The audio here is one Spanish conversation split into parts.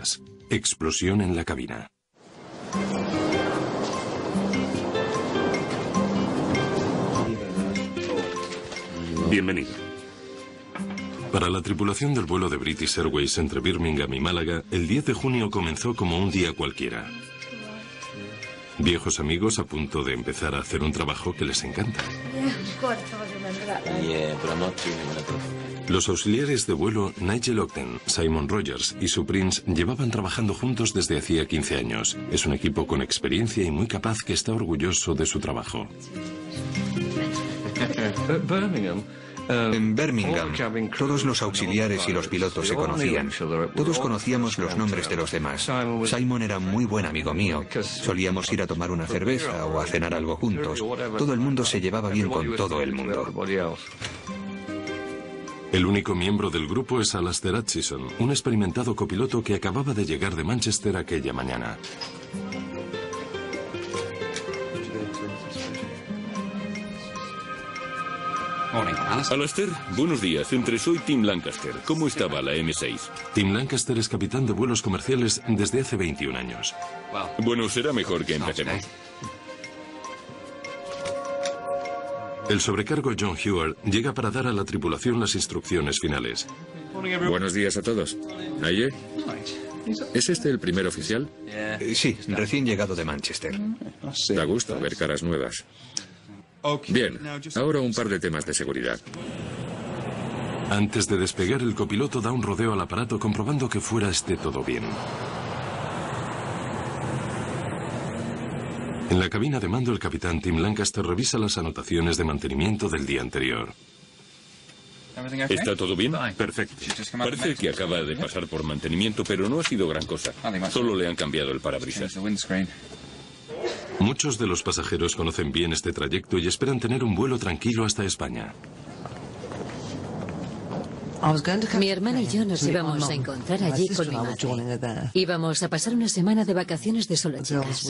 horas. Explosión en la cabina. Bienvenido. Para la tripulación del vuelo de British Airways entre Birmingham y Málaga, el 10 de junio comenzó como un día cualquiera. Viejos amigos a punto de empezar a hacer un trabajo que les encanta. Los auxiliares de vuelo Nigel Ogden, Simon Rogers y su Prince llevaban trabajando juntos desde hacía 15 años. Es un equipo con experiencia y muy capaz que está orgulloso de su trabajo. En Birmingham, todos los auxiliares y los pilotos se conocían. Todos conocíamos los nombres de los demás. Simon era muy buen amigo mío. Solíamos ir a tomar una cerveza o a cenar algo juntos. Todo el mundo se llevaba bien con todo el mundo. El único miembro del grupo es Alastair Hutchison, un experimentado copiloto que acababa de llegar de Manchester aquella mañana. Alastair, buenos días. Soy Tim Lancaster. ¿Cómo estaba la M6? Tim Lancaster es capitán de vuelos comerciales desde hace 21 años. Bueno, será mejor que empecemos. El sobrecargo John Heward llega para dar a la tripulación las instrucciones finales. Buenos días a todos. ¿Aye? ¿Es este el primer oficial? Sí, recién llegado de Manchester. Da gusto ver caras nuevas. Bien, ahora un par de temas de seguridad. Antes de despegar, el copiloto da un rodeo al aparato comprobando que fuera esté todo bien. En la cabina de mando, el capitán Tim Lancaster revisa las anotaciones de mantenimiento del día anterior. ¿Está todo bien? Perfecto. Parece que acaba de pasar por mantenimiento, pero no ha sido gran cosa. Solo le han cambiado el parabrisas. Muchos de los pasajeros conocen bien este trayecto y esperan tener un vuelo tranquilo hasta España. Mi hermana y yo nos íbamos a encontrar allí con mi madre. Íbamos a pasar una semana de vacaciones de solo chicas.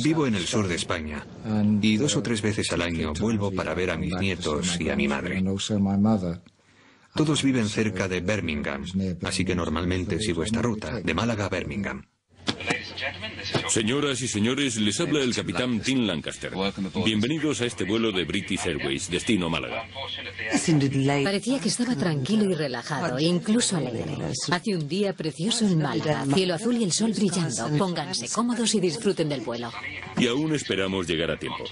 Vivo en el sur de España y 2 o 3 veces al año vuelvo para ver a mis nietos y a mi madre. Todos viven cerca de Birmingham, así que normalmente sigo esta ruta, de Málaga a Birmingham. Señoras y señores, les habla el capitán Tim Lancaster. Bienvenidos a este vuelo de British Airways, destino Málaga. Parecía que estaba tranquilo y relajado, incluso alegre. Hace un día precioso en Málaga, cielo azul y el sol brillando. Pónganse cómodos y disfruten del vuelo. Y aún esperamos llegar a tiempo.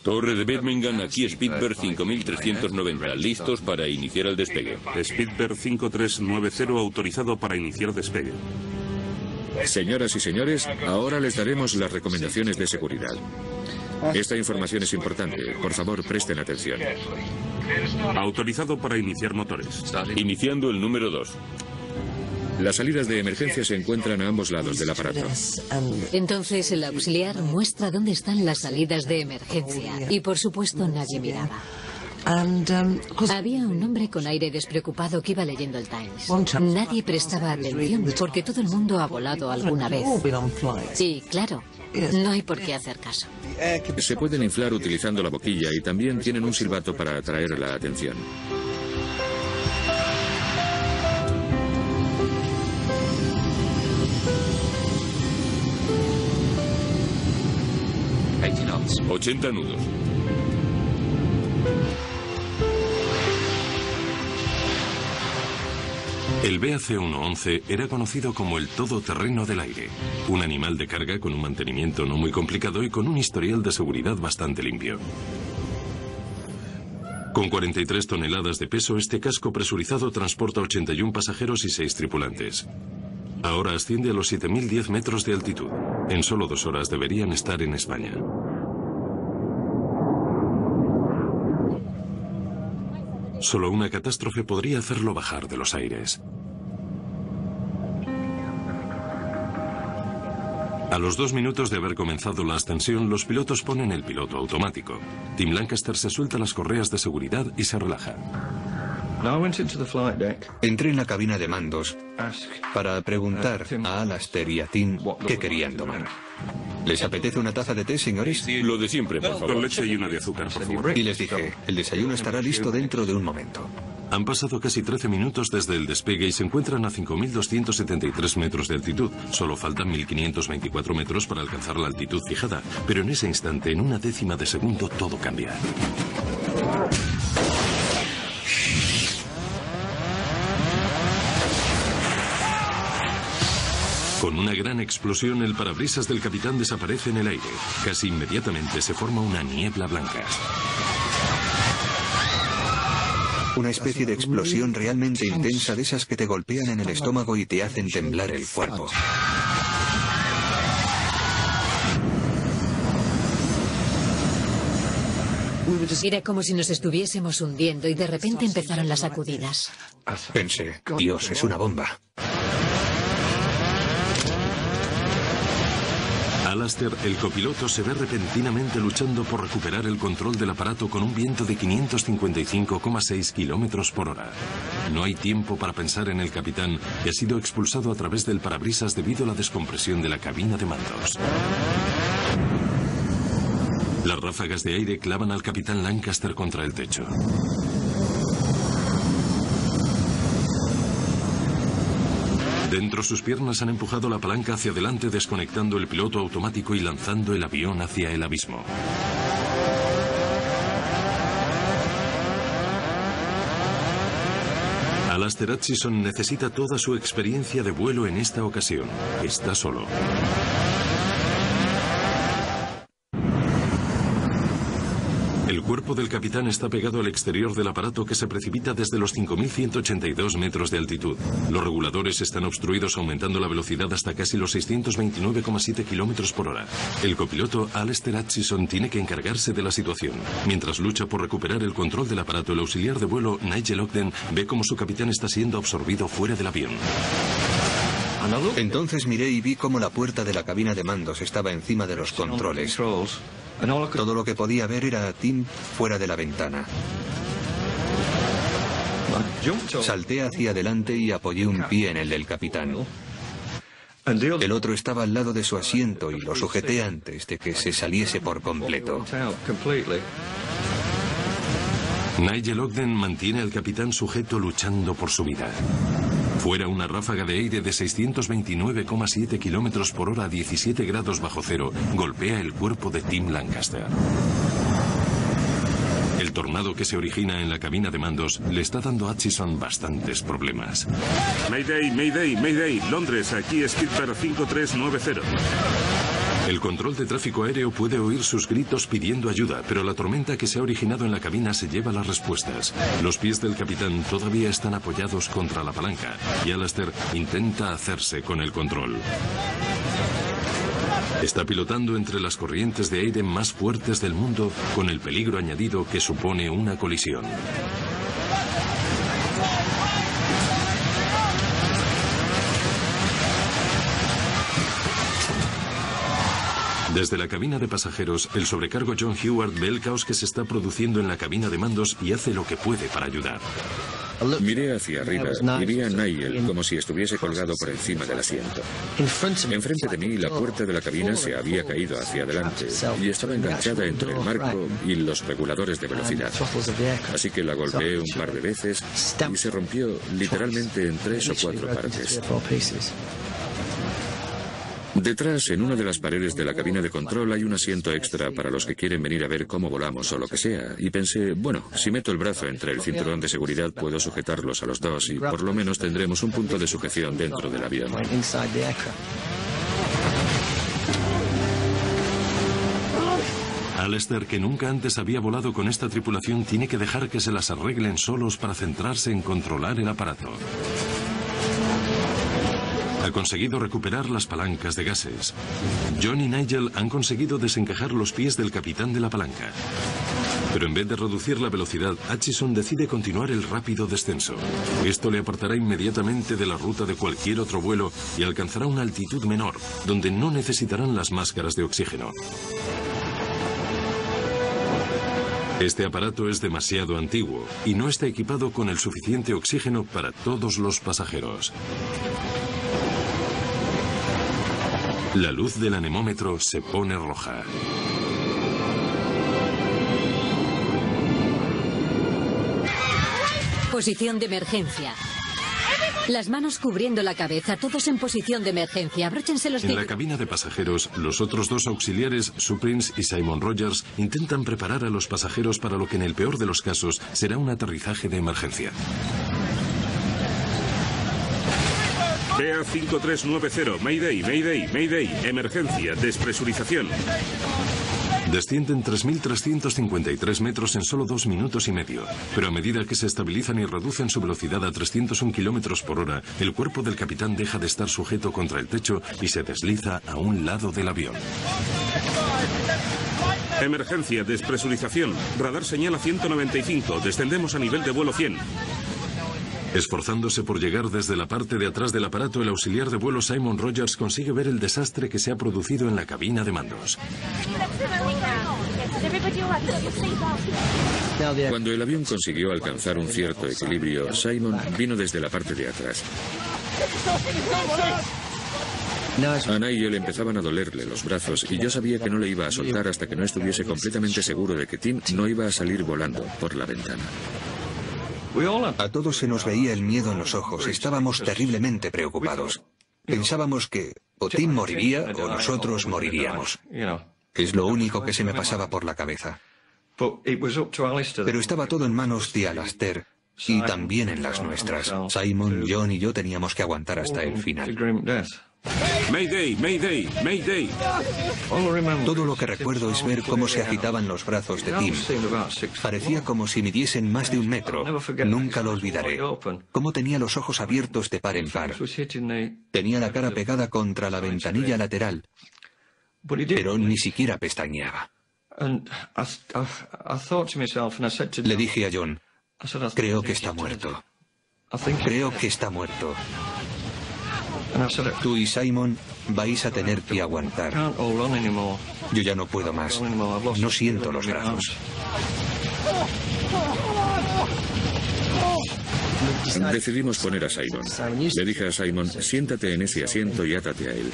Torre de Birmingham, aquí Speedbird 5390, listos para iniciar el despegue. Speedbird 5390 autorizado para iniciar despegue. Señoras y señores, ahora les daremos las recomendaciones de seguridad. Esta información es importante. Por favor, presten atención. Autorizado para iniciar motores. Iniciando el número 2. Las salidas de emergencia se encuentran a ambos lados del aparato. Entonces el auxiliar muestra dónde están las salidas de emergencia. Y por supuesto nadie miraba. Había un hombre con aire despreocupado que iba leyendo el Times. Nadie prestaba atención porque todo el mundo ha volado alguna vez. Sí, claro, no hay por qué hacer caso. Se pueden inflar utilizando la boquilla y también tienen un silbato para atraer la atención. knots. 80 nudos. El BAC-111 era conocido como el todoterreno del aire, un animal de carga con un mantenimiento no muy complicado y con un historial de seguridad bastante limpio. Con 43 toneladas de peso, este casco presurizado transporta 81 pasajeros y 6 tripulantes. Ahora asciende a los 7.010 metros de altitud. En solo 2 horas deberían estar en España. Solo una catástrofe podría hacerlo bajar de los aires. A los 2 minutos de haber comenzado la ascensión, los pilotos ponen el piloto automático. Tim Lancaster se suelta las correas de seguridad y se relaja. Entré en la cabina de mandos para preguntar a Alastair y a Tim qué querían tomar. ¿Les apetece una taza de té, señores? Lo de siempre, por favor. Con leche y una de azúcar, por favor. Y les dije, el desayuno estará listo dentro de un momento. Han pasado casi 13 minutos desde el despegue y se encuentran a 5.273 metros de altitud. Solo faltan 1.524 metros para alcanzar la altitud fijada, pero en ese instante, en una décima de segundo, todo cambia. Con una gran explosión, el parabrisas del capitán desaparece en el aire. Casi inmediatamente se forma una niebla blanca. Una especie de explosión realmente intensa, de esas que te golpean en el estómago y te hacen temblar el cuerpo. Era como si nos estuviésemos hundiendo y de repente empezaron las sacudidas. Pensé, Dios, es una bomba. Alastair, el copiloto, se ve repentinamente luchando por recuperar el control del aparato con un viento de 555,6 kilómetros por hora. No hay tiempo para pensar en el capitán, que ha sido expulsado a través del parabrisas debido a la descompresión de la cabina de mandos. Las ráfagas de aire clavan al capitán Lancaster contra el techo. Dentro sus piernas han empujado la palanca hacia adelante, desconectando el piloto automático y lanzando el avión hacia el abismo. Alastair Hutchison necesita toda su experiencia de vuelo en esta ocasión. Está solo. El cuerpo del capitán está pegado al exterior del aparato, que se precipita desde los 5.182 metros de altitud. Los reguladores están obstruidos, aumentando la velocidad hasta casi los 629,7 kilómetros por hora. El copiloto Alastair Hutchison tiene que encargarse de la situación. Mientras lucha por recuperar el control del aparato, el auxiliar de vuelo Nigel Ogden ve cómo su capitán está siendo absorbido fuera del avión. Entonces miré y vi cómo la puerta de la cabina de mandos estaba encima de los controles. Todo lo que podía ver era a Tim fuera de la ventana. Salté hacia adelante y apoyé un pie en el del capitán. El otro estaba al lado de su asiento y lo sujeté antes de que se saliese por completo. Nigel Ogden mantiene al capitán sujeto, luchando por su vida. Fuera, una ráfaga de aire de 629,7 kilómetros por hora a 17 grados bajo cero golpea el cuerpo de Tim Lancaster. El tornado que se origina en la cabina de mandos le está dando a Hutchison bastantes problemas. Mayday, Mayday, Mayday. Londres, aquí Skipper 5390. El control de tráfico aéreo puede oír sus gritos pidiendo ayuda, pero la tormenta que se ha originado en la cabina se lleva las respuestas. Los pies del capitán todavía están apoyados contra la palanca y Alastair intenta hacerse con el control. Está pilotando entre las corrientes de aire más fuertes del mundo, con el peligro añadido que supone una colisión. Desde la cabina de pasajeros, el sobrecargo John Heward ve el caos que se está produciendo en la cabina de mandos y hace lo que puede para ayudar. Miré hacia arriba y vi a Nigel como si estuviese colgado por encima del asiento. Enfrente de mí, la puerta de la cabina se había caído hacia adelante y estaba enganchada entre el marco y los reguladores de velocidad. Así que la golpeé un par de veces y se rompió literalmente en 3 o 4 partes. Detrás, en una de las paredes de la cabina de control, hay un asiento extra para los que quieren venir a ver cómo volamos o lo que sea. Y pensé, bueno, si meto el brazo entre el cinturón de seguridad, puedo sujetarlos a los dos y por lo menos tendremos un punto de sujeción dentro del avión. Alastair, que nunca antes había volado con esta tripulación, tiene que dejar que se las arreglen solos para centrarse en controlar el aparato. Ha conseguido recuperar las palancas de gases. John y Nigel han conseguido desencajar los pies del capitán de la palanca. Pero en vez de reducir la velocidad, Hutchison decide continuar el rápido descenso. Esto le apartará inmediatamente de la ruta de cualquier otro vuelo y alcanzará una altitud menor, donde no necesitarán las máscaras de oxígeno. Este aparato es demasiado antiguo y no está equipado con el suficiente oxígeno para todos los pasajeros. La luz del anemómetro se pone roja. posición de emergencia. Las manos cubriendo la cabeza, todos en posición de emergencia. Abróchense los En la cabina de pasajeros, los otros dos auxiliares, Sue Prince y Simon Rogers, intentan preparar a los pasajeros para lo que en el peor de los casos será un aterrizaje de emergencia. BA 5390, Mayday, Mayday, Mayday, emergencia, despresurización. Descienden 3.353 metros en solo 2 minutos y medio, pero a medida que se estabilizan y reducen su velocidad a 301 kilómetros por hora, el cuerpo del capitán deja de estar sujeto contra el techo y se desliza a un lado del avión. Emergencia, despresurización, radar señala 195, descendemos a nivel de vuelo 100. Esforzándose por llegar desde la parte de atrás del aparato, el auxiliar de vuelo Simon Rogers consigue ver el desastre que se ha producido en la cabina de mandos. Cuando el avión consiguió alcanzar un cierto equilibrio, Simon vino desde la parte de atrás. A Nigel empezaban a dolerle los brazos y yo sabía que no le iba a soltar hasta que no estuviese completamente seguro de que Tim no iba a salir volando por la ventana. A todos se nos veía el miedo en los ojos. Estábamos terriblemente preocupados. Pensábamos que o Tim moriría o nosotros moriríamos. Es lo único que se me pasaba por la cabeza. Pero estaba todo en manos de Alastair y también en las nuestras. Simon, John y yo teníamos que aguantar hasta el final. Mayday, Mayday, Mayday. Todo lo que recuerdo es ver cómo se agitaban los brazos de Tim. Parecía como si midiesen más de 1 metro. Nunca lo olvidaré. Cómo tenía los ojos abiertos de par en par. Tenía la cara pegada contra la ventanilla lateral, pero ni siquiera pestañeaba. Le dije a John, creo que está muerto. Creo que está muerto. Tú y Simon vais a tener que aguantar. Yo ya no puedo más. No siento los brazos. Decidimos poner a Simon. Le dije a Simon, siéntate en ese asiento y átate a él.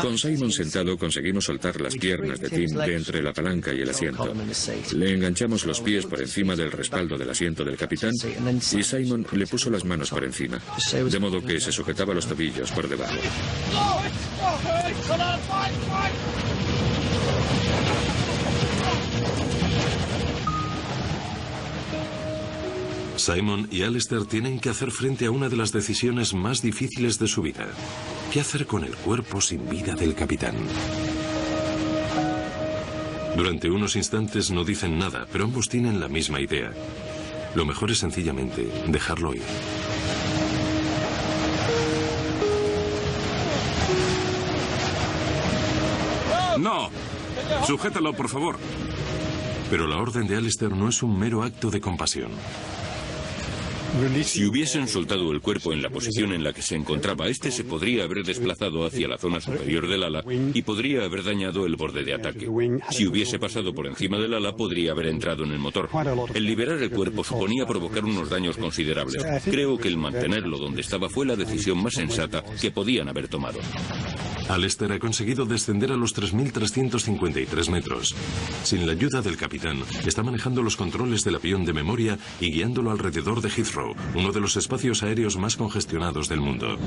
Con Simon sentado conseguimos soltar las piernas de Tim de entre la palanca y el asiento. Le enganchamos los pies por encima del respaldo del asiento del capitán y Simon le puso las manos por encima, de modo que se sujetaba los tobillos por debajo. Simon y Alastair tienen que hacer frente a una de las decisiones más difíciles de su vida. ¿Qué hacer con el cuerpo sin vida del capitán? Durante unos instantes no dicen nada, pero ambos tienen la misma idea. Lo mejor es sencillamente dejarlo ir. ¡No! Sujétalo, por favor. Pero la orden de Alastair no es un mero acto de compasión. Si hubiesen soltado el cuerpo en la posición en la que se encontraba, este se podría haber desplazado hacia la zona superior del ala y podría haber dañado el borde de ataque. Si hubiese pasado por encima del ala, podría haber entrado en el motor. El liberar el cuerpo suponía provocar unos daños considerables. Creo que el mantenerlo donde estaba fue la decisión más sensata que podían haber tomado. Alastair ha conseguido descender a los 3.353 metros. Sin la ayuda del capitán, está manejando los controles del avión de memoria y guiándolo alrededor de Heathrow, uno de los espacios aéreos más congestionados del mundo.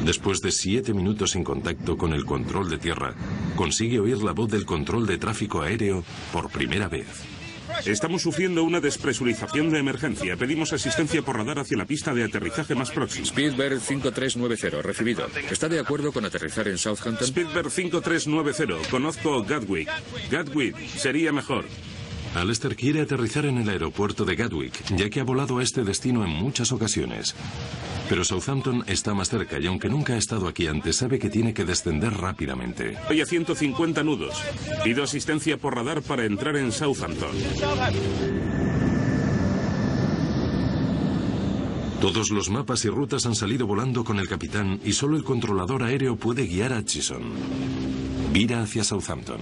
Después de 7 minutos sin contacto con el control de tierra, consigue oír la voz del control de tráfico aéreo por primera vez. Estamos sufriendo una despresurización de emergencia. Pedimos asistencia por radar hacia la pista de aterrizaje más próxima. Speedbird 5390, recibido. ¿Está de acuerdo con aterrizar en Southampton? Speedbird 5390, conozco Gatwick. Gatwick sería mejor. Alastair quiere aterrizar en el aeropuerto de Gatwick, ya que ha volado a este destino en muchas ocasiones. Pero Southampton está más cerca y aunque nunca ha estado aquí antes, sabe que tiene que descender rápidamente. Estoy a 150 nudos. Pido asistencia por radar para entrar en Southampton. Todos los mapas y rutas han salido volando con el capitán y solo el controlador aéreo puede guiar a Atchison. Vira hacia Southampton.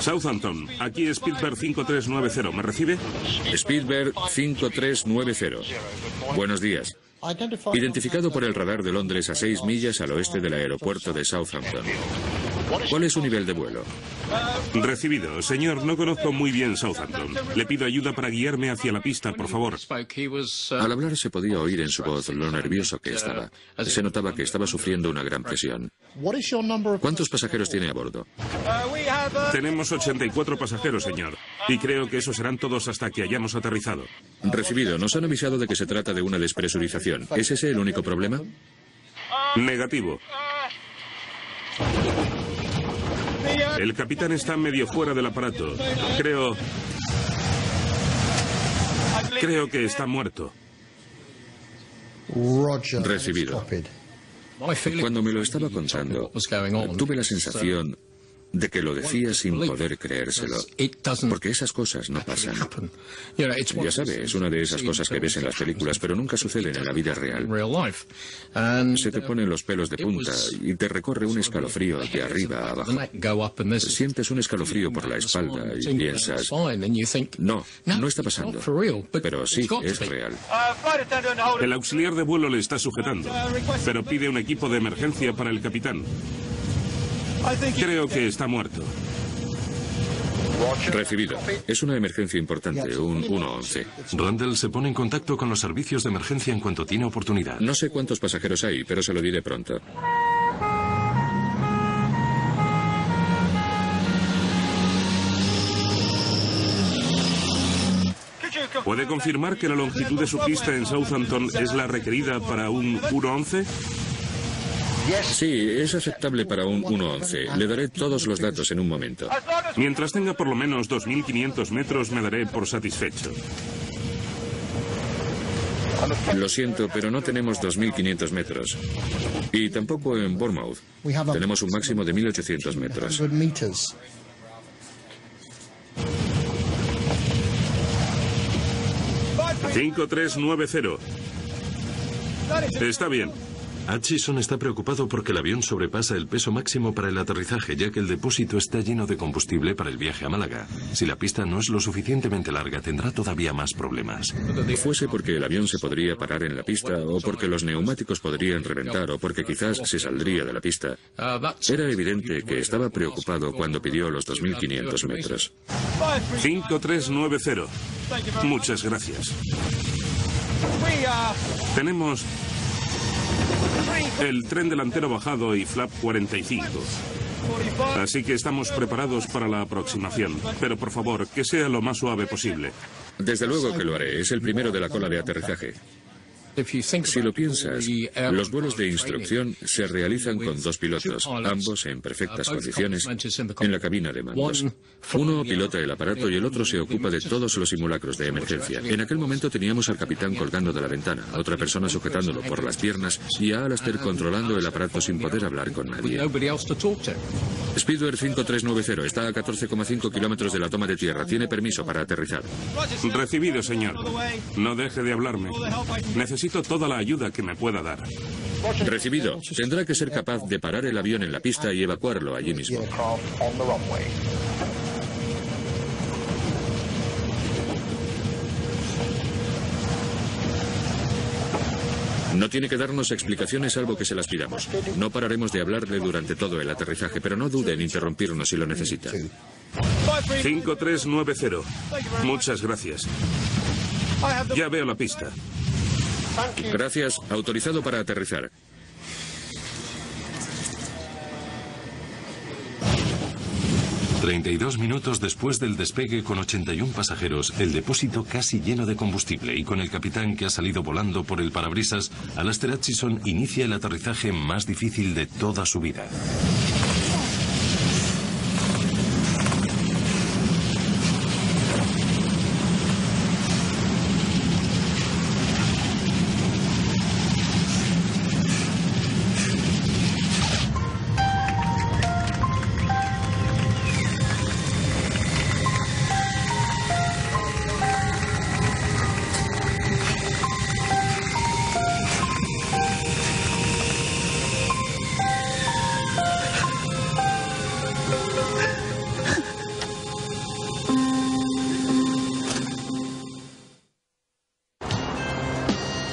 Southampton, aquí Speedbird 5390. ¿Me recibe? Speedbird 5390. Buenos días. Identificado por el radar de Londres a 6 millas al oeste del aeropuerto de Southampton. ¿Cuál es su nivel de vuelo? Recibido. Señor, no conozco muy bien Southampton. Le pido ayuda para guiarme hacia la pista, por favor. Al hablar se podía oír en su voz lo nervioso que estaba. Se notaba que estaba sufriendo una gran presión. ¿Cuántos pasajeros tiene a bordo? Tenemos 84 pasajeros, señor. Y creo que esos serán todos hasta que hayamos aterrizado. Recibido. Nos han avisado de que se trata de una despresurización. ¿Es ese el único problema? Negativo. El capitán está medio fuera del aparato. Creo que está muerto. Recibido. Cuando me lo estaba contando, tuve la sensación de que lo decía sin poder creérselo, porque esas cosas no pasan. Ya sabe, es una de esas cosas que ves en las películas, pero nunca suceden en la vida real. Se te ponen los pelos de punta y te recorre un escalofrío de arriba a abajo. Sientes un escalofrío por la espalda y piensas, no está pasando, pero sí, es real. El auxiliar de vuelo le está sujetando, pero pide un equipo de emergencia para el capitán. Creo que está muerto. Recibido. Es una emergencia importante, un 111. Randall se pone en contacto con los servicios de emergencia en cuanto tiene oportunidad. No sé cuántos pasajeros hay, pero se lo diré pronto. ¿Puede confirmar que la longitud de su pista en Southampton es la requerida para un 111? Sí, es aceptable para un 111. Le daré todos los datos en un momento. Mientras tenga por lo menos 2.500 metros, me daré por satisfecho. Lo siento, pero no tenemos 2.500 metros. Y tampoco en Bournemouth. Tenemos un máximo de 1.800 metros. 5390. Está bien. Hutchison está preocupado porque el avión sobrepasa el peso máximo para el aterrizaje, ya que el depósito está lleno de combustible para el viaje a Málaga. Si la pista no es lo suficientemente larga, tendrá todavía más problemas. Fuese porque el avión se podría parar en la pista, o porque los neumáticos podrían reventar, o porque quizás se saldría de la pista. Era evidente que estaba preocupado cuando pidió los 2.500 metros. 5390. Muchas gracias. Tenemos el tren delantero bajado y flap 45. Así que estamos preparados para la aproximación. Pero por favor, que sea lo más suave posible. Desde luego que lo haré. Es el primero de la cola de aterrizaje. Si lo piensas, los vuelos de instrucción se realizan con dos pilotos, ambos en perfectas condiciones, en la cabina de mandos. Uno pilota el aparato y el otro se ocupa de todos los simulacros de emergencia. En aquel momento teníamos al capitán colgando de la ventana, otra persona sujetándolo por las piernas y a Alastair controlando el aparato sin poder hablar con nadie. Speedbird 5390 está a 14,5 kilómetros de la toma de tierra. Tiene permiso para aterrizar. Recibido, señor. No deje de hablarme. Necesito toda la ayuda que me pueda dar. Recibido. Tendrá que ser capaz de parar el avión en la pista y evacuarlo allí mismo. No tiene que darnos explicaciones salvo que se las pidamos. No pararemos de hablarle durante todo el aterrizaje, pero no dude en interrumpirnos si lo necesita. 5390. Muchas gracias. Ya veo la pista. Gracias. Autorizado para aterrizar. ...32 minutos después del despegue con 81 pasajeros, el depósito casi lleno de combustible y con el capitán que ha salido volando por el parabrisas, Alastair Hutchison inicia el aterrizaje más difícil de toda su vida.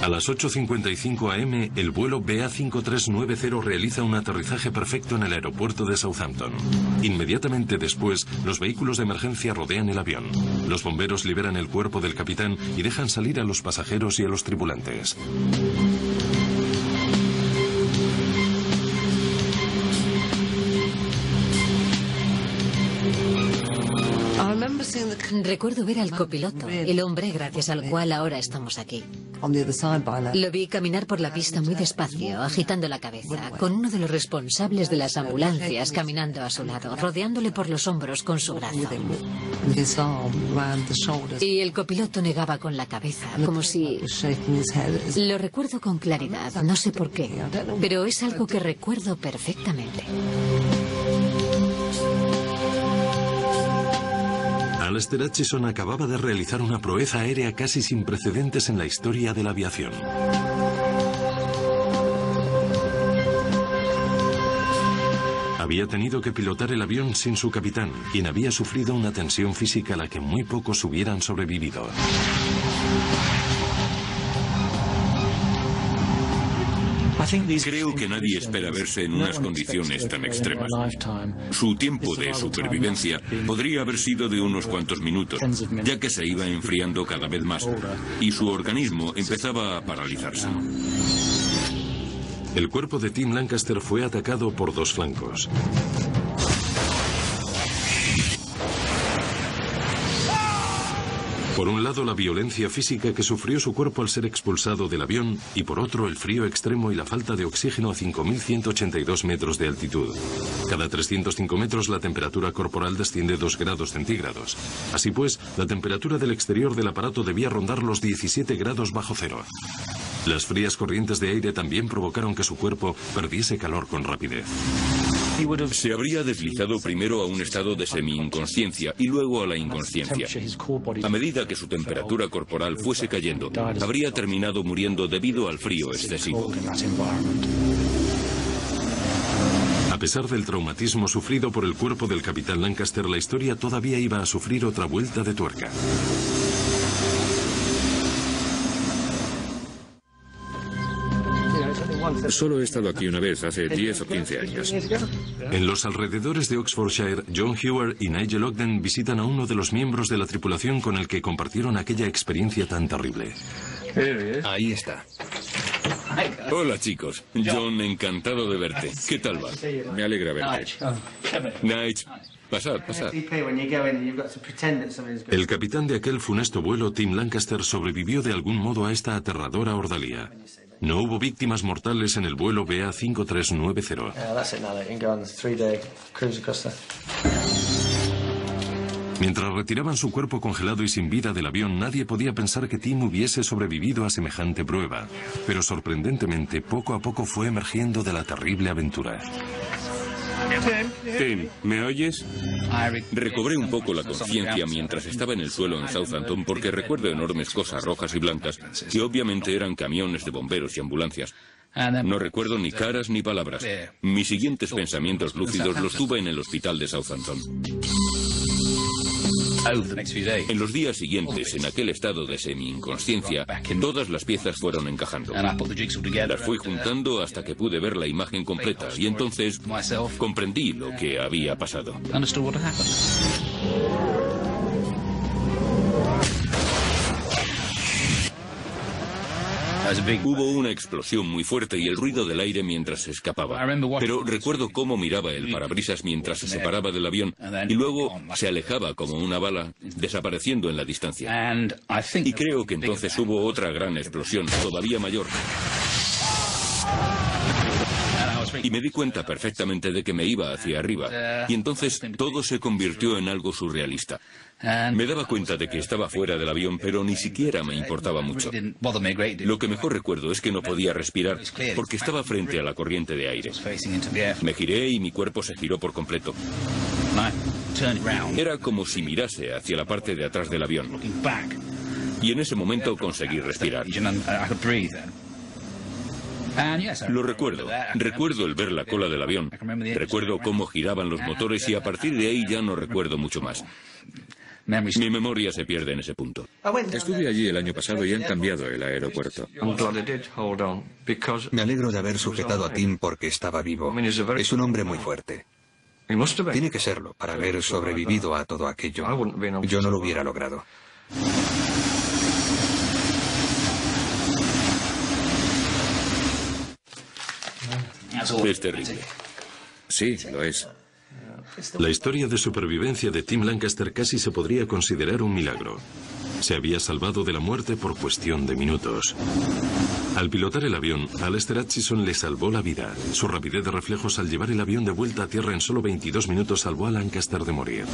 A las 8:55 am, el vuelo BA5390 realiza un aterrizaje perfecto en el aeropuerto de Southampton. Inmediatamente después, los vehículos de emergencia rodean el avión. Los bomberos liberan el cuerpo del capitán y dejan salir a los pasajeros y a los tripulantes. Recuerdo ver al copiloto, el hombre gracias al cual ahora estamos aquí. Lo vi caminar por la pista muy despacio, agitando la cabeza, con uno de los responsables de las ambulancias caminando a su lado, rodeándole por los hombros con su brazo. Y el copiloto negaba con la cabeza, como si... Lo recuerdo con claridad, no sé por qué, pero es algo que recuerdo perfectamente. Alastair Hutchison acababa de realizar una proeza aérea casi sin precedentes en la historia de la aviación. Había tenido que pilotar el avión sin su capitán, quien había sufrido una tensión física a la que muy pocos hubieran sobrevivido. Creo que nadie espera verse en unas condiciones tan extremas. Su tiempo de supervivencia podría haber sido de unos cuantos minutos, ya que se iba enfriando cada vez más y su organismo empezaba a paralizarse. El cuerpo de Tim Lancaster fue atacado por dos flancos. Por un lado, la violencia física que sufrió su cuerpo al ser expulsado del avión, y por otro, el frío extremo y la falta de oxígeno a 5.182 metros de altitud. Cada 305 metros la temperatura corporal desciende 2 grados centígrados. Así pues, la temperatura del exterior del aparato debía rondar los 17 grados bajo cero. Las frías corrientes de aire también provocaron que su cuerpo perdiese calor con rapidez. Se habría deslizado primero a un estado de semi-inconsciencia y luego a la inconsciencia. A medida que su temperatura corporal fuese cayendo, habría terminado muriendo debido al frío excesivo. A pesar del traumatismo sufrido por el cuerpo del capitán Lancaster, la historia todavía iba a sufrir otra vuelta de tuerca. Solo he estado aquí una vez, hace 10 o 15 años. En los alrededores de Oxfordshire, John Hewer y Nigel Ogden visitan a uno de los miembros de la tripulación con el que compartieron aquella experiencia tan terrible. Ahí está. Hola chicos, John, encantado de verte. ¿Qué tal va? Me alegra verte. Nigel, pasad, pasad. El capitán de aquel funesto vuelo, Tim Lancaster, sobrevivió de algún modo a esta aterradora ordalía. No hubo víctimas mortales en el vuelo BA5390. Mientras retiraban su cuerpo congelado y sin vida del avión, nadie podía pensar que Tim hubiese sobrevivido a semejante prueba. Pero sorprendentemente, poco a poco fue emergiendo de la terrible aventura. Tim, ¿me oyes? Recobré un poco la conciencia mientras estaba en el suelo en Southampton porque recuerdo enormes cosas rojas y blancas que obviamente eran camiones de bomberos y ambulancias. No recuerdo ni caras ni palabras. Mis siguientes pensamientos lúcidos los tuve en el hospital de Southampton. En los días siguientes, en aquel estado de semi-inconsciencia, todas las piezas fueron encajando. Las fui juntando hasta que pude ver la imagen completa y entonces comprendí lo que había pasado. Hubo una explosión muy fuerte y el ruido del aire mientras se escapaba. Pero recuerdo cómo miraba el parabrisas mientras se separaba del avión y luego se alejaba como una bala, desapareciendo en la distancia. Y creo que entonces hubo otra gran explosión, todavía mayor. Y me di cuenta perfectamente de que me iba hacia arriba. Y entonces todo se convirtió en algo surrealista. Me daba cuenta de que estaba fuera del avión, pero ni siquiera me importaba mucho. Lo que mejor recuerdo es que no podía respirar porque estaba frente a la corriente de aire. Me giré y mi cuerpo se giró por completo. Era como si mirase hacia la parte de atrás del avión. Y en ese momento conseguí respirar. Lo recuerdo. Recuerdo el ver la cola del avión. Recuerdo cómo giraban los motores y a partir de ahí ya no recuerdo mucho más. Mi memoria se pierde en ese punto. Estuve allí el año pasado y han cambiado el aeropuerto. Me alegro de haber sujetado a Tim porque estaba vivo. Es un hombre muy fuerte. Tiene que serlo para haber sobrevivido a todo aquello. Yo no lo hubiera logrado. Es terrible. Sí, lo es. La historia de supervivencia de Tim Lancaster casi se podría considerar un milagro. Se había salvado de la muerte por cuestión de minutos. Al pilotar el avión, Alistair Hutchison le salvó la vida. Su rapidez de reflejos al llevar el avión de vuelta a tierra en solo 22 minutos salvó a Lancaster de morir.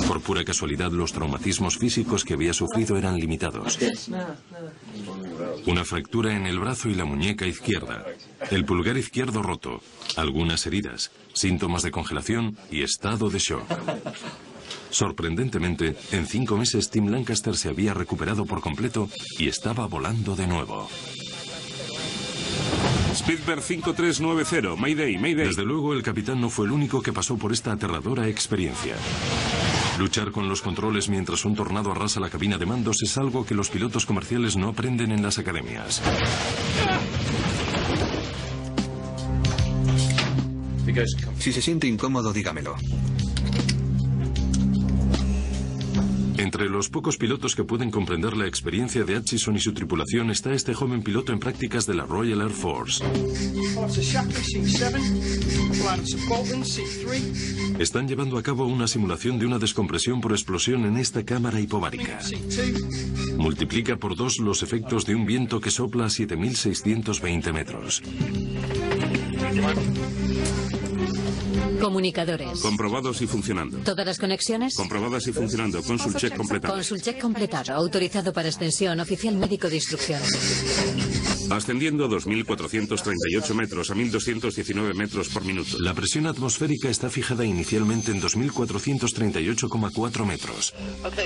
Por pura casualidad, los traumatismos físicos que había sufrido eran limitados. Una fractura en el brazo y la muñeca izquierda, el pulgar izquierdo roto, algunas heridas, síntomas de congelación y estado de shock. Sorprendentemente, en 5 meses Tim Lancaster se había recuperado por completo y estaba volando de nuevo. Speedbird 5390, Mayday, Mayday. Desde luego, el capitán no fue el único que pasó por esta aterradora experiencia. Luchar con los controles mientras un tornado arrasa la cabina de mandos es algo que los pilotos comerciales no aprenden en las academias. Si se siente incómodo, dígamelo. Entre los pocos pilotos que pueden comprender la experiencia de Hutchison y su tripulación está este joven piloto en prácticas de la Royal Air Force. Están llevando a cabo una simulación de una descompresión por explosión en esta cámara hipovárica. Multiplica por 2 los efectos de un viento que sopla a 7.620 metros. Comunicadores. Comprobados y funcionando. ¿Todas las conexiones? Comprobadas y funcionando. Consul check completado. Consul check completado. Autorizado para extensión. Oficial médico de instrucción. Ascendiendo 2.438 metros a 1.219 metros por minuto. La presión atmosférica está fijada inicialmente en 2.438,4 metros.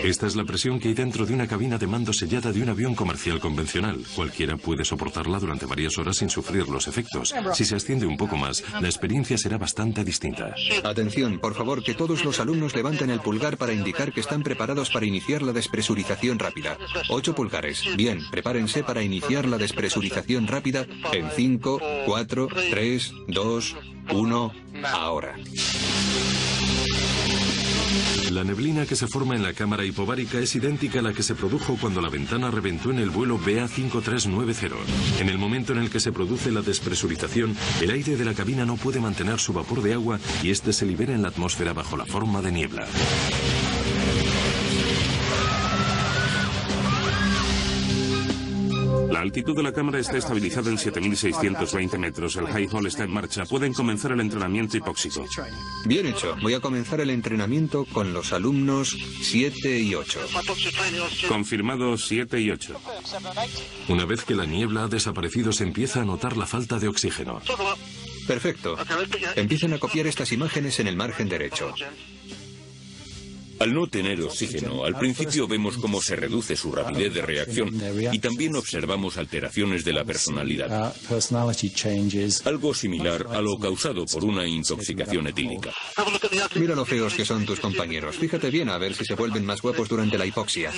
Esta es la presión que hay dentro de una cabina de mando sellada de un avión comercial convencional. Cualquiera puede soportarla durante varias horas sin sufrir los efectos. Si se asciende un poco más, la experiencia será bastante distinta. Atención, por favor, que todos los alumnos levanten el pulgar para indicar que están preparados para iniciar la despresurización rápida. 8 pulgares. Bien, prepárense para iniciar la despresurización rápida en 5, 4, 3, 2, 1, ahora. La neblina que se forma en la cámara hipovárica es idéntica a la que se produjo cuando la ventana reventó en el vuelo BA5390. En el momento en el que se produce la despresurización, el aire de la cabina no puede mantener su vapor de agua y este se libera en la atmósfera bajo la forma de niebla. La altitud de la cámara está estabilizada en 7.620 metros. El high hall está en marcha. Pueden comenzar el entrenamiento hipóxico. Bien hecho. Voy a comenzar el entrenamiento con los alumnos 7 y 8. Confirmado 7 y 8. Una vez que la niebla ha desaparecido, se empieza a notar la falta de oxígeno. Perfecto. Empiezan a copiar estas imágenes en el margen derecho. Al no tener oxígeno, al principio vemos cómo se reduce su rapidez de reacción y también observamos alteraciones de la personalidad. Algo similar a lo causado por una intoxicación etílica. Mira lo feos que son tus compañeros. Fíjate bien a ver si se vuelven más guapos durante la hipoxia.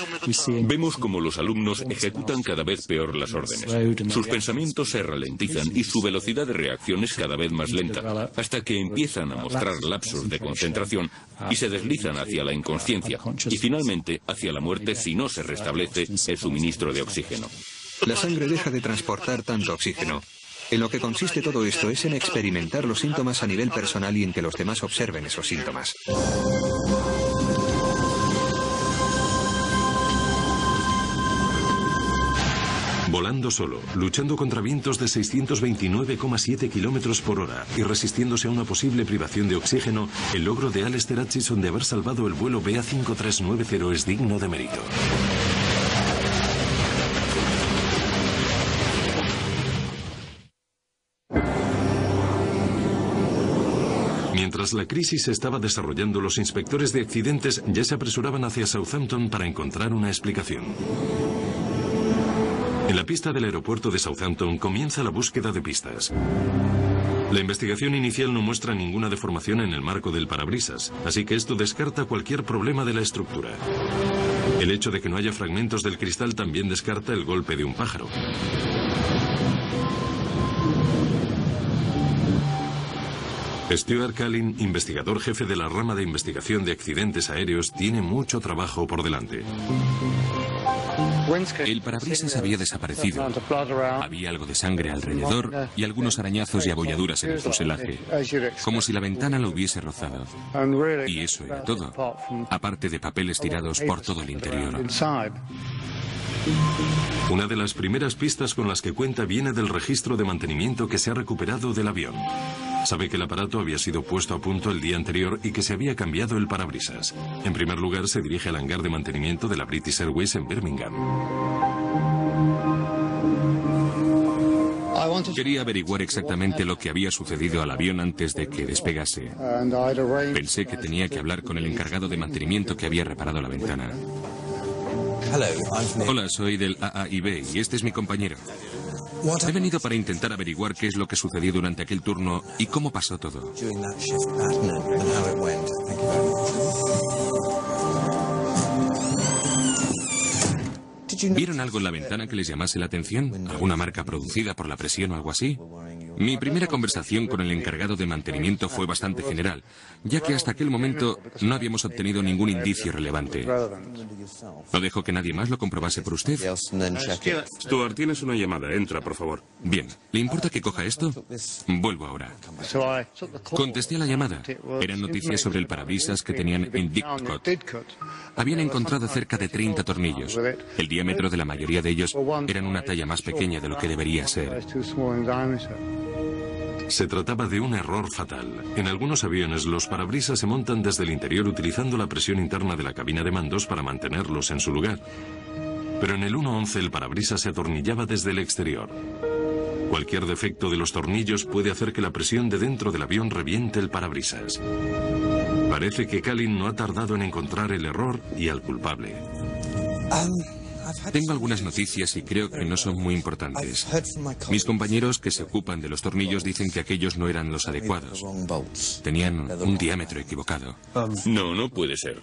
Vemos cómo los alumnos ejecutan cada vez peor las órdenes. Sus pensamientos se ralentizan y su velocidad de reacción es cada vez más lenta, hasta que empiezan a mostrar lapsos de concentración y se deslizan hacia la inconsciencia y finalmente hacia la muerte si no se restablece el suministro de oxígeno. La sangre deja de transportar tanto oxígeno. En lo que consiste todo esto es en experimentar los síntomas a nivel personal y en que los demás observen esos síntomas. Volando solo, luchando contra vientos de 629,7 kilómetros por hora y resistiéndose a una posible privación de oxígeno, el logro de Alistair Hutchison de haber salvado el vuelo BA5390 es digno de mérito. Mientras la crisis se estaba desarrollando, los inspectores de accidentes ya se apresuraban hacia Southampton para encontrar una explicación. En la pista del aeropuerto de Southampton comienza la búsqueda de pistas. La investigación inicial no muestra ninguna deformación en el marco del parabrisas, así que esto descarta cualquier problema de la estructura. El hecho de que no haya fragmentos del cristal también descarta el golpe de un pájaro. Stuart Callin, investigador jefe de la rama de investigación de accidentes aéreos, tiene mucho trabajo por delante. El parabrisas había desaparecido. Había algo de sangre alrededor y algunos arañazos y abolladuras en el fuselaje, como si la ventana lo hubiese rozado. Y eso era todo, aparte de papeles tirados por todo el interior. Una de las primeras pistas con las que cuenta viene del registro de mantenimiento que se ha recuperado del avión. Sabe que el aparato había sido puesto a punto el día anterior y que se había cambiado el parabrisas. En primer lugar, se dirige al hangar de mantenimiento de la British Airways en Birmingham. Quería averiguar exactamente lo que había sucedido al avión antes de que despegase. Pensé que tenía que hablar con el encargado de mantenimiento que había reparado la ventana. Hola, soy del AAIB y este es mi compañero. He venido para intentar averiguar qué es lo que sucedió durante aquel turno y cómo pasó todo. ¿Vieron algo en la ventana que les llamase la atención? ¿Alguna marca producida por la presión o algo así? Mi primera conversación con el encargado de mantenimiento fue bastante general, ya que hasta aquel momento no habíamos obtenido ningún indicio relevante. ¿No dejo que nadie más lo comprobase por usted? Stuart, tienes una llamada. Entra, por favor. Bien. ¿Le importa que coja esto? Vuelvo ahora. Contesté a la llamada. Eran noticias sobre el parabrisas que tenían en Didcot. Habían encontrado cerca de 30 tornillos. El diámetro de la mayoría de ellos eran una talla más pequeña de lo que debería ser. Se trataba de un error fatal. En algunos aviones los parabrisas se montan desde el interior utilizando la presión interna de la cabina de mandos para mantenerlos en su lugar. Pero en el 111 el parabrisas se atornillaba desde el exterior. Cualquier defecto de los tornillos puede hacer que la presión de dentro del avión reviente el parabrisas. Parece que Callin no ha tardado en encontrar el error y al culpable. Tengo algunas noticias y creo que no son muy importantes. Mis compañeros que se ocupan de los tornillos dicen que aquellos no eran los adecuados. Tenían un diámetro equivocado. No, no puede ser.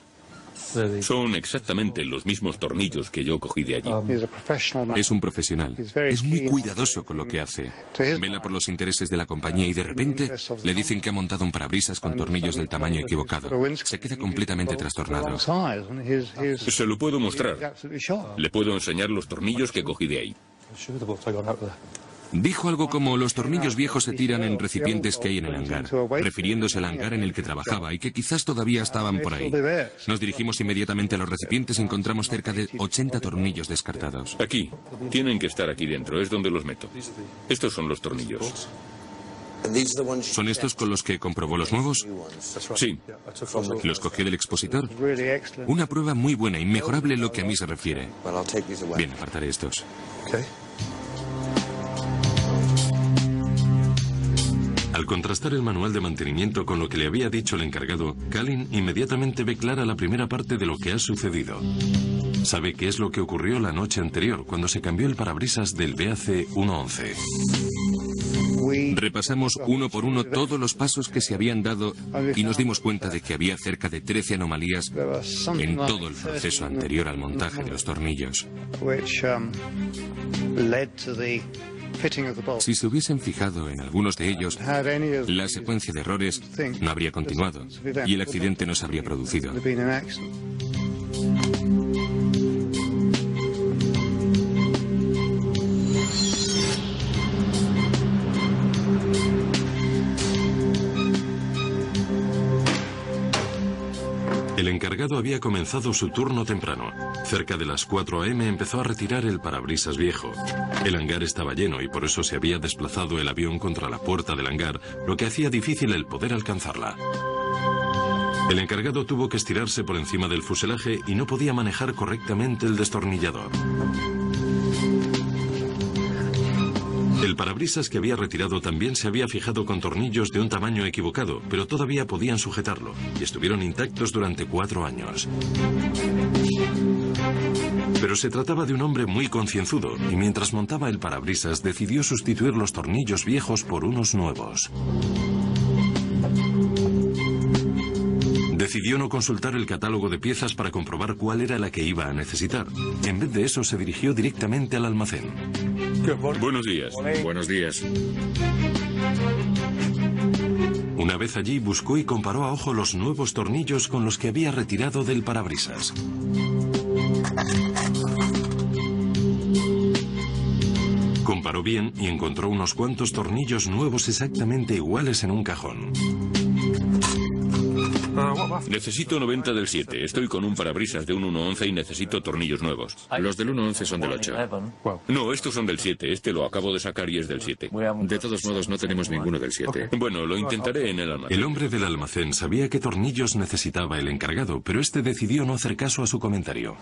Son exactamente los mismos tornillos que yo cogí de allí. Es un profesional. Es muy cuidadoso con lo que hace. Vela por los intereses de la compañía y de repente le dicen que ha montado un parabrisas con tornillos del tamaño equivocado. Se queda completamente trastornado. Se lo puedo mostrar. Le puedo enseñar los tornillos que cogí de ahí. Dijo algo como los tornillos viejos se tiran en recipientes que hay en el hangar, refiriéndose al hangar en el que trabajaba y que quizás todavía estaban por ahí. Nos dirigimos inmediatamente a los recipientes y encontramos cerca de 80 tornillos descartados. Aquí. Tienen que estar aquí dentro. Es donde los meto. Estos son los tornillos. ¿Son estos con los que comprobó los nuevos? Sí. ¿Los cogió del expositor? Una prueba muy buena, inmejorable en lo que a mí se refiere. Bien, apartaré estos. Al contrastar el manual de mantenimiento con lo que le había dicho el encargado, Callin inmediatamente ve clara la primera parte de lo que ha sucedido. Sabe qué es lo que ocurrió la noche anterior, cuando se cambió el parabrisas del BAC 111. Repasamos uno por uno todos los pasos que se habían dado y nos dimos cuenta de que había cerca de 13 anomalías en todo el proceso anterior al montaje de los tornillos. Si se hubiesen fijado en algunos de ellos, la secuencia de errores no habría continuado y el accidente no se habría producido. El encargado había comenzado su turno temprano. Cerca de las 4 a.m. empezó a retirar el parabrisas viejo. El hangar estaba lleno y por eso se había desplazado el avión contra la puerta del hangar, lo que hacía difícil el poder alcanzarla. El encargado tuvo que estirarse por encima del fuselaje y no podía manejar correctamente el destornillador. El parabrisas que había retirado también se había fijado con tornillos de un tamaño equivocado, pero todavía podían sujetarlo, y estuvieron intactos durante 4 años. Pero se trataba de un hombre muy concienzudo y mientras montaba el parabrisas decidió sustituir los tornillos viejos por unos nuevos. Decidió no consultar el catálogo de piezas para comprobar cuál era la que iba a necesitar. En vez de eso, se dirigió directamente al almacén. Buenos días. Buenos días. Una vez allí, buscó y comparó a ojo los nuevos tornillos con los que había retirado del parabrisas. Comparó bien y encontró unos cuantos tornillos nuevos exactamente iguales en un cajón. Necesito 90 del 7. Estoy con un parabrisas de un 1.11 y necesito tornillos nuevos. Los del 1.11 son del 8. No, estos son del 7. Este lo acabo de sacar y es del 7. De todos modos, no tenemos ninguno del 7. Bueno, lo intentaré en el almacén. El hombre del almacén sabía qué tornillos necesitaba el encargado, pero este decidió no hacer caso a su comentario.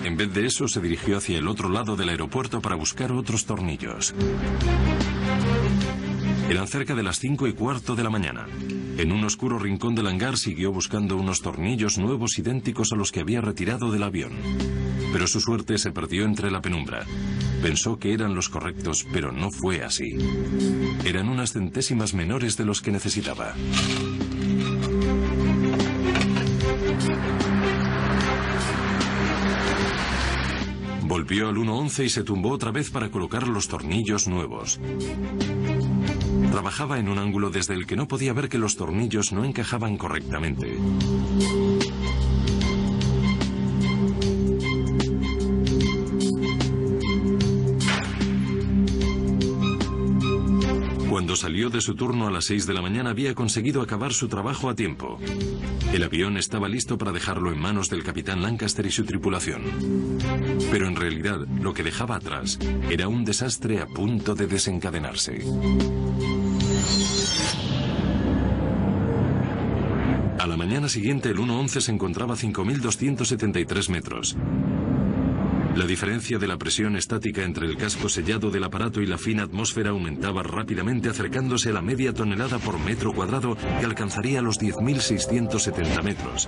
En vez de eso, se dirigió hacia el otro lado del aeropuerto para buscar otros tornillos. Eran cerca de las 5:15 de la mañana. En un oscuro rincón del hangar siguió buscando unos tornillos nuevos idénticos a los que había retirado del avión. Pero su suerte se perdió entre la penumbra. Pensó que eran los correctos, pero no fue así. Eran unas centésimas menores de los que necesitaba. Volvió al 1.11 y se tumbó otra vez para colocar los tornillos nuevos. Trabajaba en un ángulo desde el que no podía ver que los tornillos no encajaban correctamente. Cuando salió de su turno a las 6 de la mañana había conseguido acabar su trabajo a tiempo. El avión estaba listo para dejarlo en manos del capitán Lancaster y su tripulación. Pero en realidad lo que dejaba atrás era un desastre a punto de desencadenarse. A la mañana siguiente el 1.11 se encontraba a 5.273 metros. La diferencia de la presión estática entre el casco sellado del aparato y la fina atmósfera aumentaba rápidamente acercándose a la media tonelada por metro cuadrado que alcanzaría los 10.670 metros.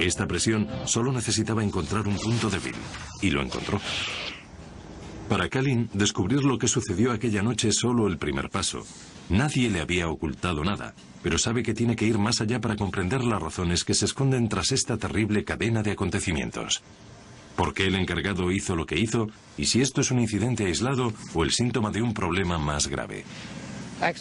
Esta presión solo necesitaba encontrar un punto débil, y lo encontró. Para Kalin, descubrir lo que sucedió aquella noche es solo el primer paso. Nadie le había ocultado nada, pero sabe que tiene que ir más allá para comprender las razones que se esconden tras esta terrible cadena de acontecimientos. ¿Por qué el encargado hizo lo que hizo? Y si esto es un incidente aislado o el síntoma de un problema más grave.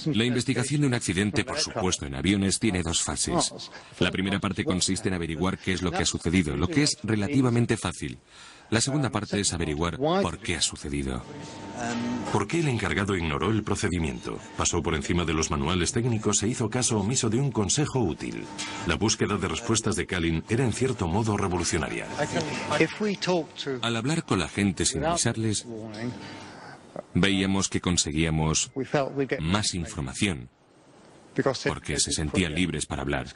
La investigación de un accidente, por supuesto, en aviones tiene dos fases. La primera parte consiste en averiguar qué es lo que ha sucedido, lo que es relativamente fácil. La segunda parte es averiguar por qué ha sucedido. ¿Por qué el encargado ignoró el procedimiento? Pasó por encima de los manuales técnicos e hizo caso omiso de un consejo útil. La búsqueda de respuestas de Kalin era en cierto modo revolucionaria. Al hablar con la gente sin avisarles, veíamos que conseguíamos más información, porque se sentían libres para hablar.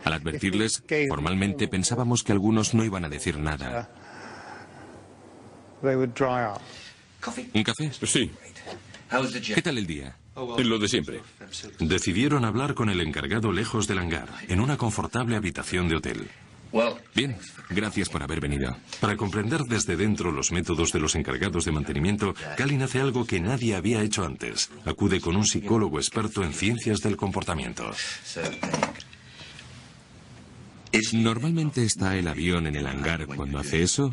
Al advertirles, formalmente pensábamos que algunos no iban a decir nada. ¿Un café? Sí. ¿Qué tal el día? Lo de siempre. Decidieron hablar con el encargado lejos del hangar, en una confortable habitación de hotel. Bien, gracias por haber venido. Para comprender desde dentro los métodos de los encargados de mantenimiento, Kalin hace algo que nadie había hecho antes. Acude con un psicólogo experto en ciencias del comportamiento. ¿Normalmente está el avión en el hangar cuando hace eso?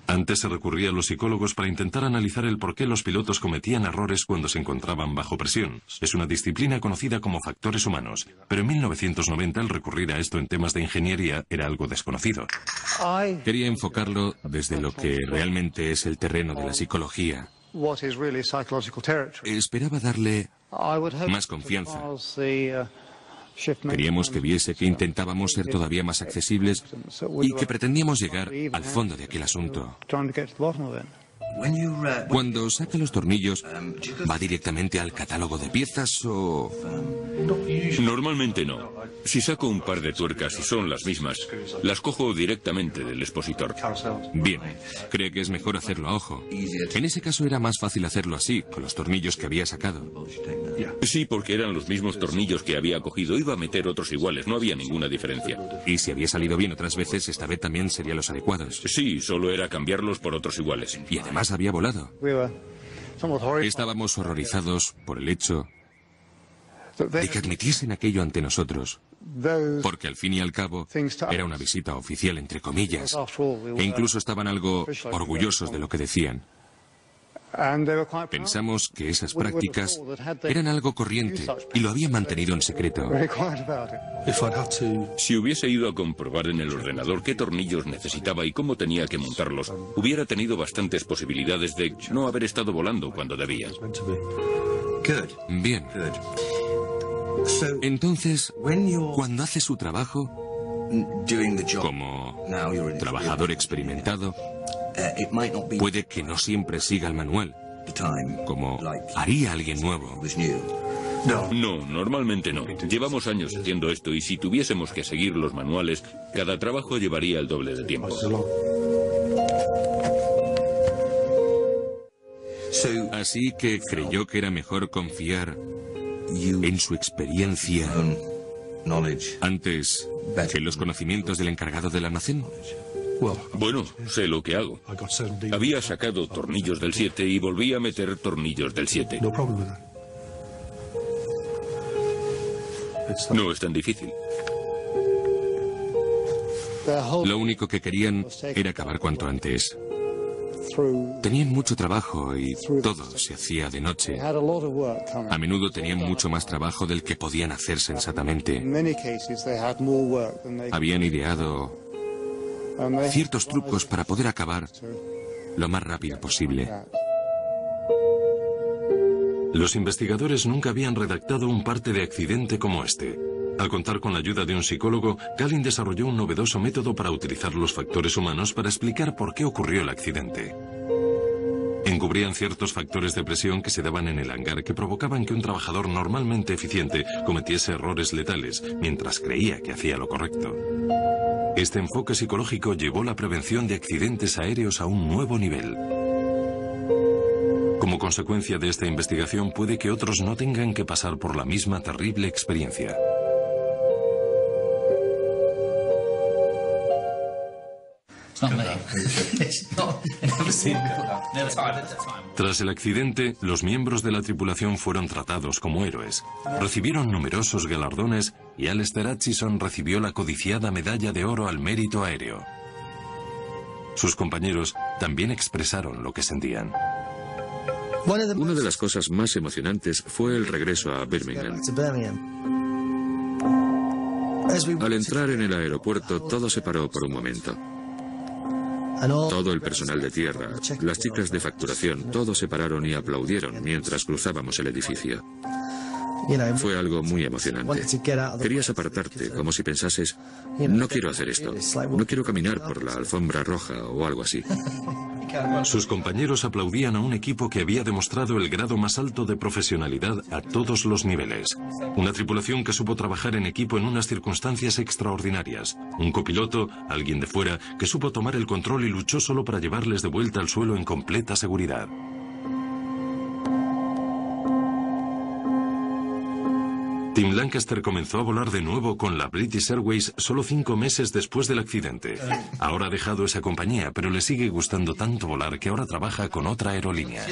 Antes se recurría a los psicólogos para intentar analizar el por qué los pilotos cometían errores cuando se encontraban bajo presión. Es una disciplina conocida como factores humanos, pero en 1990 el recurrir a esto en temas de ingeniería era algo desconocido. Quería enfocarlo desde lo que realmente es el terreno de la psicología. Esperaba darle más confianza. Queríamos que viese que intentábamos ser todavía más accesibles y que pretendíamos llegar al fondo de aquel asunto. Cuando saca los tornillos, ¿va directamente al catálogo de piezas o...? Normalmente no. Si saco un par de tuercas y son las mismas, las cojo directamente del expositor. Bien, cree que es mejor hacerlo a ojo. En ese caso era más fácil hacerlo así, con los tornillos que había sacado. Sí, porque eran los mismos tornillos que había cogido. Iba a meter otros iguales, no había ninguna diferencia. Y si había salido bien otras veces, esta vez también serían los adecuados. Sí, solo era cambiarlos por otros iguales. Y además había volado. Estábamos horrorizados por el hecho de que admitiesen aquello ante nosotros. Porque al fin y al cabo era una visita oficial, entre comillas. E incluso estaban algo orgullosos de lo que decían. Pensamos que esas prácticas eran algo corriente y lo habían mantenido en secreto. Si hubiese ido a comprobar en el ordenador qué tornillos necesitaba y cómo tenía que montarlos, hubiera tenido bastantes posibilidades de no haber estado volando cuando debía. Bien. Entonces, cuando hace su trabajo, como trabajador experimentado, puede que no siempre siga el manual, como haría alguien nuevo. No, normalmente no. Llevamos años haciendo esto y si tuviésemos que seguir los manuales, cada trabajo llevaría el doble de tiempo. Así que creyó que era mejor confiar en su experiencia antes que en los conocimientos del encargado del almacén. Bueno, sé lo que hago. Había sacado tornillos del 7 y volví a meter tornillos del 7. No es tan difícil. Lo único que querían era acabar cuanto antes. Tenían mucho trabajo y todo se hacía de noche. A menudo tenían mucho más trabajo del que podían hacer sensatamente. Habían ideado ciertos trucos para poder acabar lo más rápido posible. Los investigadores nunca habían redactado un parte de accidente como este. Al contar con la ayuda de un psicólogo, Kalin desarrolló un novedoso método para utilizar los factores humanos para explicar por qué ocurrió el accidente. Encubrían ciertos factores de presión que se daban en el hangar que provocaban que un trabajador normalmente eficiente cometiese errores letales, mientras creía que hacía lo correcto. Este enfoque psicológico llevó la prevención de accidentes aéreos a un nuevo nivel. Como consecuencia de esta investigación, puede que otros no tengan que pasar por la misma terrible experiencia. Tras el accidente, los miembros de la tripulación fueron tratados como héroes. Recibieron numerosos galardones y Alistair Hutchison recibió la codiciada medalla de oro al mérito aéreo. Sus compañeros también expresaron lo que sentían. Una de las cosas más emocionantes fue el regreso a Birmingham. Al entrar en el aeropuerto, todo se paró por un momento. Todo el personal de tierra, las chicas de facturación, todos se pararon y aplaudieron mientras cruzábamos el edificio. Fue algo muy emocionante. Querías apartarte, como si pensases, no quiero hacer esto, no quiero caminar por la alfombra roja o algo así. Sus compañeros aplaudían a un equipo que había demostrado el grado más alto de profesionalidad a todos los niveles. Una tripulación que supo trabajar en equipo en unas circunstancias extraordinarias. Un copiloto, alguien de fuera, que supo tomar el control y luchó solo para llevarles de vuelta al suelo en completa seguridad. Tim Lancaster comenzó a volar de nuevo con la British Airways solo 5 meses después del accidente. Ahora ha dejado esa compañía, pero le sigue gustando tanto volar que ahora trabaja con otra aerolínea.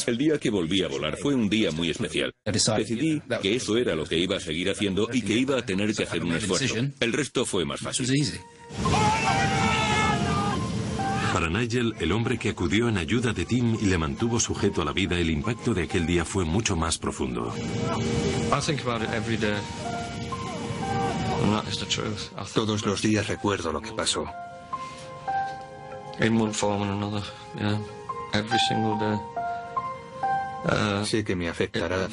El día que volví a volar fue un día muy especial. Decidí que eso era lo que iba a seguir haciendo y que iba a tener que hacer un esfuerzo. El resto fue más fácil. Para Nigel, el hombre que acudió en ayuda de Tim y le mantuvo sujeto a la vida, el impacto de aquel día fue mucho más profundo. Todos los días recuerdo lo que pasó. Sé que me afectará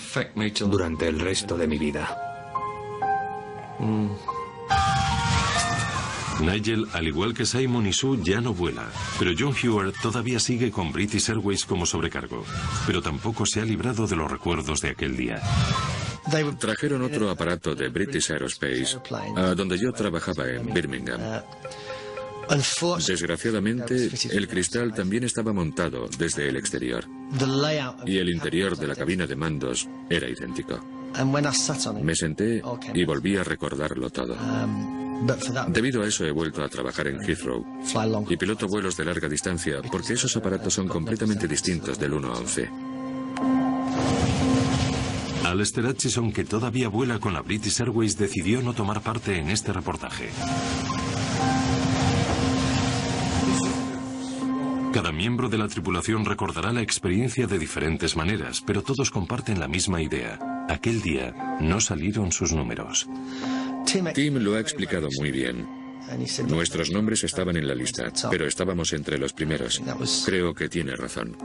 durante el resto de mi vida. Nigel, al igual que Simon y Sue, ya no vuela, pero John Hewer todavía sigue con British Airways como sobrecargo, pero tampoco se ha librado de los recuerdos de aquel día. Trajeron otro aparato de British Aerospace a donde yo trabajaba en Birmingham. Desgraciadamente, el cristal también estaba montado desde el exterior y el interior de la cabina de mandos era idéntico. Me senté y volví a recordarlo todo. Debido a eso he vuelto a trabajar en Heathrow y piloto vuelos de larga distancia porque esos aparatos son completamente distintos del 1 a 11. Alistair Hutchison, que todavía vuela con la British Airways, decidió no tomar parte en este reportaje. Cada miembro de la tripulación recordará la experiencia de diferentes maneras, pero todos comparten la misma idea. Aquel día no salieron sus números. Tim lo ha explicado muy bien. Nuestros nombres estaban en la lista, pero estábamos entre los primeros. Creo que tiene razón.